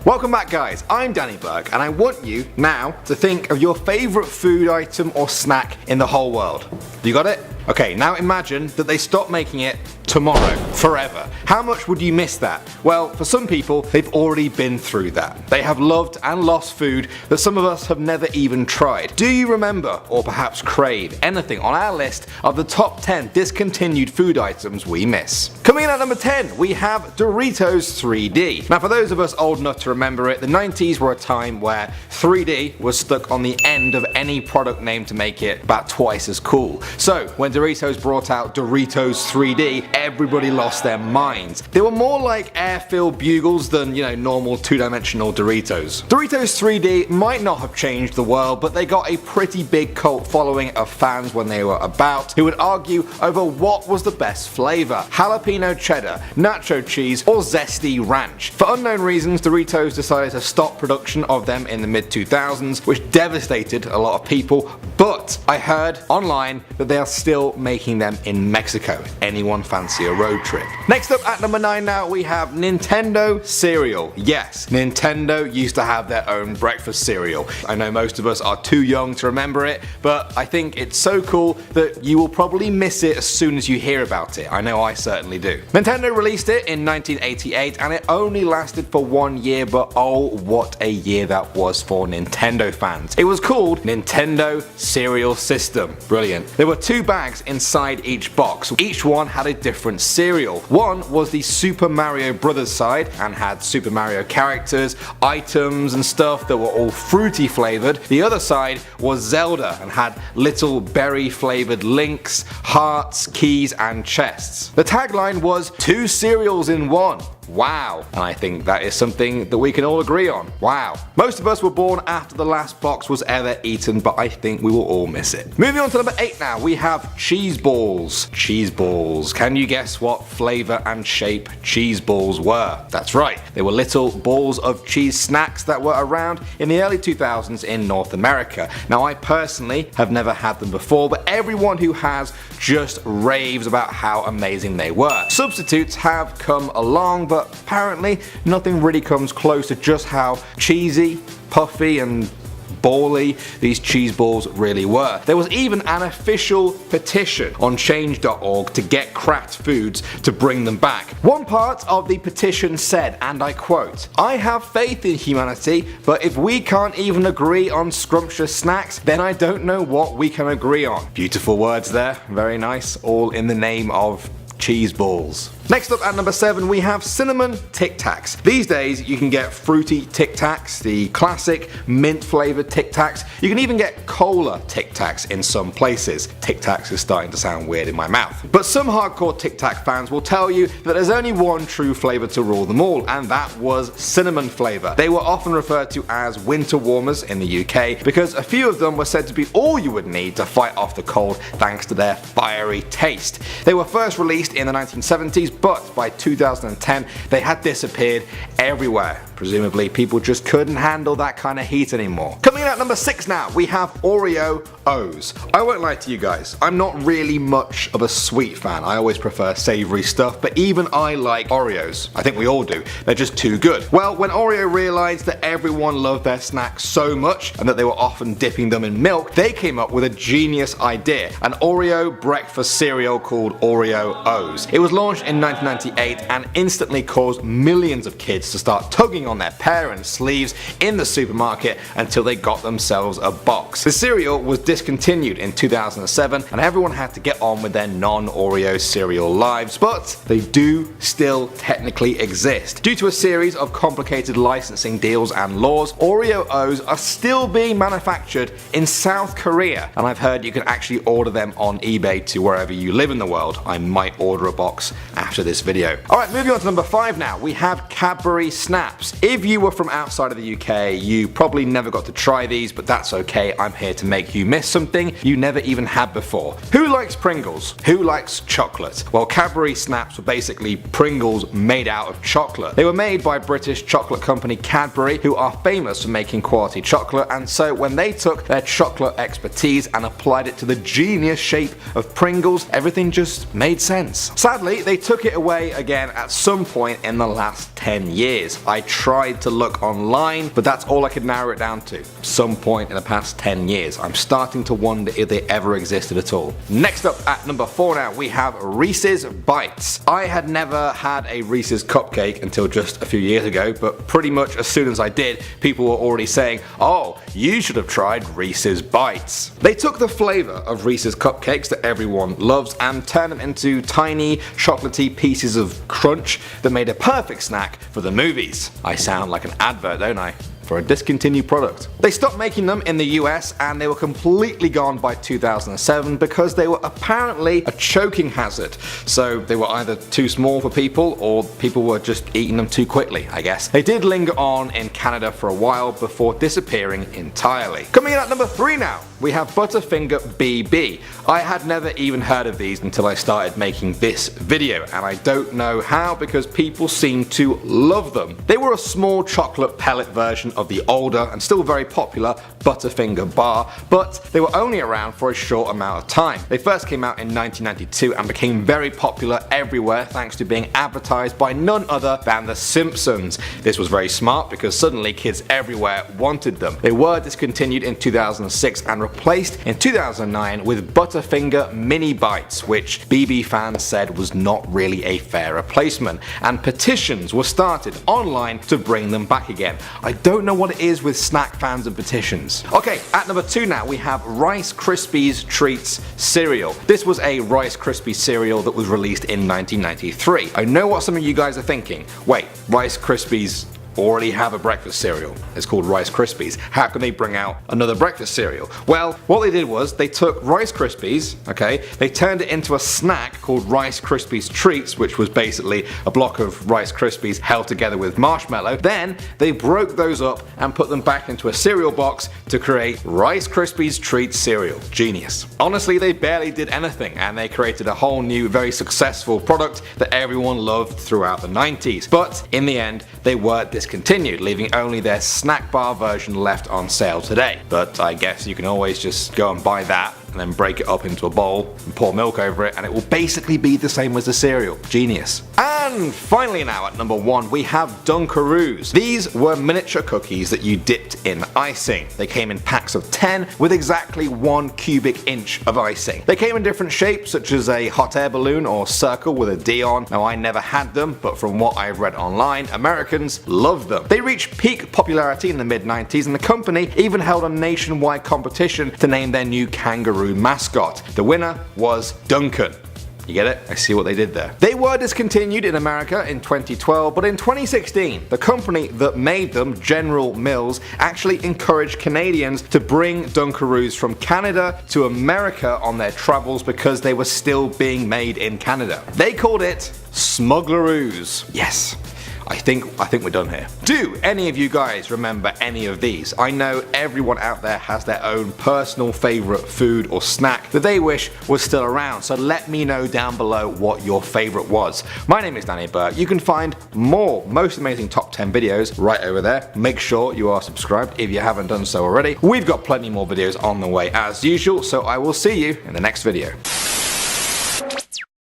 Welcome back guys, I'm Danny Burke and I want you now to think of your favourite food item or snack in the whole world. You got it? Okay, now imagine that they stop making it tomorrow, forever. How much would you miss that? Well, for some people, they've already been through that. They have loved and lost food that some of us have never even tried. Do you remember, or perhaps crave, anything on our list of the top 10 discontinued food items we miss? Coming in at number 10, we have Doritos 3D. Now for those of us old enough to remember it, the 90s were a time where 3D was stuck on the end of any product name to make it about twice as cool. So when Doritos brought out Doritos 3D, everybody lost their minds. They were more like air-filled bugles than, normal two-dimensional Doritos. Doritos 3D might not have changed the world, but they got a pretty big cult following of fans when they were about, who would argue over what was the best flavor: jalapeno cheddar, nacho cheese, or zesty ranch. For unknown reasons, Doritos decided to stop production of them in the mid-2000s, which devastated a lot of people, but I heard online that they are still making them in Mexico. Anyone fancy a road trip? Next up at number 9 now, we have Nintendo cereal. Yes, Nintendo used to have their own breakfast cereal. I know most of us are too young to remember it, but I think it's so cool that you will probably miss it as soon as you hear about it. I know I certainly do. Nintendo released it in 1988 and it only lasted for 1 year, but oh what a year that was for Nintendo fans. It was called Nintendo Cereal System. Brilliant. There were 2 bags inside each box. Each one had a different cereal. One was the Super Mario Brothers side and had Super Mario characters, items and stuff that were all fruity flavored. The other side was Zelda and had little berry flavored links, hearts, keys and chests. The tagline was 2 cereals in 1. Wow. And I think that is something that we can all agree on. Wow. Most of us were born after the last box was ever eaten, but I think we will all miss it. Moving on to number 8 now, we have cheese balls. Cheese balls. Can you guess what flavor and shape cheese balls were? That's right. They were little balls of cheese snacks that were around in the early 2000s in North America. Now I personally have never had them before, but everyone who has just raves about how amazing they were. Substitutes have come along, but apparently nothing really comes close to just how cheesy, puffy and bally these cheese balls really were. There was even an official petition on change.org to get Kraft Foods to bring them back. One part of the petition said, and I quote, "I have faith in humanity, but if we can't even agree on scrumptious snacks, then I don't know what we can agree on." Beautiful words there, very nice, all in the name of cheese balls. Next up at number 7 we have cinnamon Tic Tacs. These days you can get fruity Tic Tacs, the classic mint flavoured Tic Tacs. You can even get cola Tic Tacs in some places. Tic Tacs is starting to sound weird in my mouth. But some hardcore Tic Tac fans will tell you that there's only one true flavour to rule them all, and that was cinnamon flavour. They were often referred to as winter warmers in the UK because a few of them were said to be all you would need to fight off the cold thanks to their fiery taste. They were first released in the 1970s, but by 2010 they had disappeared everywhere. Presumably people just couldn't handle that kind of heat anymore. Coming in at number 6 now, we have Oreo O's. I won't lie to you guys, I'm not really much of a sweet fan. I always prefer savoury stuff, but even I like Oreos. I think we all do. They're just too good. Well, when Oreo realised that everyone loved their snacks so much and that they were often dipping them in milk, they came up with a genius idea, an Oreo breakfast cereal called Oreo O's. It was launched in 1998 and instantly caused millions of kids to start tugging on their parents' sleeves in the supermarket until they got themselves a box. The cereal was discontinued in 2007 and everyone had to get on with their non-Oreo cereal lives, but they do still technically exist. Due to a series of complicated licensing deals and laws, Oreo O's are still being manufactured in South Korea, and I've heard you can actually order them on eBay to wherever you live in the world. I might order a box after this video. Alright, moving on to number 5 now, we have Cadbury Snaps. If you were from outside of the UK, you probably never got to try these, but that's okay. I'm here to make you miss something you never even had before. Who likes Pringles? Who likes chocolate? Well, Cadbury Snaps were basically Pringles made out of chocolate. They were made by British chocolate company Cadbury, who are famous for making quality chocolate, and so when they took their chocolate expertise and applied it to the genius shape of Pringles, everything just made sense. Sadly, they took it away again at some point in the last 10 10 years. I tried to look online, but that's all I could narrow it down to. Some point in the past 10 years. I'm starting to wonder if they ever existed at all. Next up at number 4 now, we have Reese's Bites. I had never had a Reese's cupcake until just a few years ago, but pretty much as soon as I did, people were already saying, oh, you should have tried Reese's Bites. They took the flavor of Reese's cupcakes that everyone loves and turned them into tiny, chocolatey pieces of crunch that made a perfect snack for the movies. I sound like an advert, don't I? For a discontinued product. They stopped making them in the US and they were completely gone by 2007 because they were apparently a choking hazard. So they were either too small for people or people were just eating them too quickly, I guess. They did linger on in Canada for a while before disappearing entirely. Coming in at number 3 now, we have Butterfinger BB. I had never even heard of these until I started making this video, and I don't know how because people seem to love them. They were a small chocolate pellet version of the older and still very popular Butterfinger bar, but they were only around for a short amount of time. They first came out in 1992 and became very popular everywhere thanks to being advertised by none other than The Simpsons. This was very smart because suddenly kids everywhere wanted them. They were discontinued in 2006 and replaced in 2009 with Butterfinger Mini Bites, which BB fans said was not really a fair replacement, and petitions were started online to bring them back again. I don't know what it is with snack fans and petitions. Okay, at number 2 now we have Rice Krispies Treats cereal. This was a Rice Krispies cereal that was released in 1993. I know what some of you guys are thinking. Wait, Rice Krispies already have a breakfast cereal. It's called Rice Krispies. How can they bring out another breakfast cereal? Well, what they did was they took Rice Krispies, okay, they turned it into a snack called Rice Krispies Treats, which was basically a block of Rice Krispies held together with marshmallow. Then they broke those up and put them back into a cereal box to create Rice Krispies Treats cereal. Genius. Honestly, they barely did anything and they created a whole new, very successful product that everyone loved throughout the 90s. But in the end, they were discontinued, leaving only their snack bar version left on sale today. But I guess you can always just go and buy that and then break it up into a bowl and pour milk over it and it will basically be the same as the cereal. Genius. And finally now at number 1 we have Dunkaroos. These were miniature cookies that you dipped in icing. They came in packs of 10 with exactly 1 cubic inch of icing. They came in different shapes such as a hot air balloon or circle with a D on. Now I never had them, but from what I've read online, Americans love them. They reached peak popularity in the mid-90s and the company even held a nationwide competition to name their new kangaroo mascot. The winner was Duncan. You get it? I see what they did there. They were discontinued in America in 2012, but in 2016, the company that made them, General Mills, actually encouraged Canadians to bring Dunkaroos from Canada to America on their travels because they were still being made in Canada. They called it Smuggleroos. Yes. I think we're done here. Do any of you guys remember any of these? I know everyone out there has their own personal favourite food or snack that they wish was still around, so let me know down below what your favourite was. My name is Danny Burke. You can find more most amazing top 10 videos right over there. Make sure you are subscribed if you haven't done so already. We've got plenty more videos on the way as usual, so I will see you in the next video.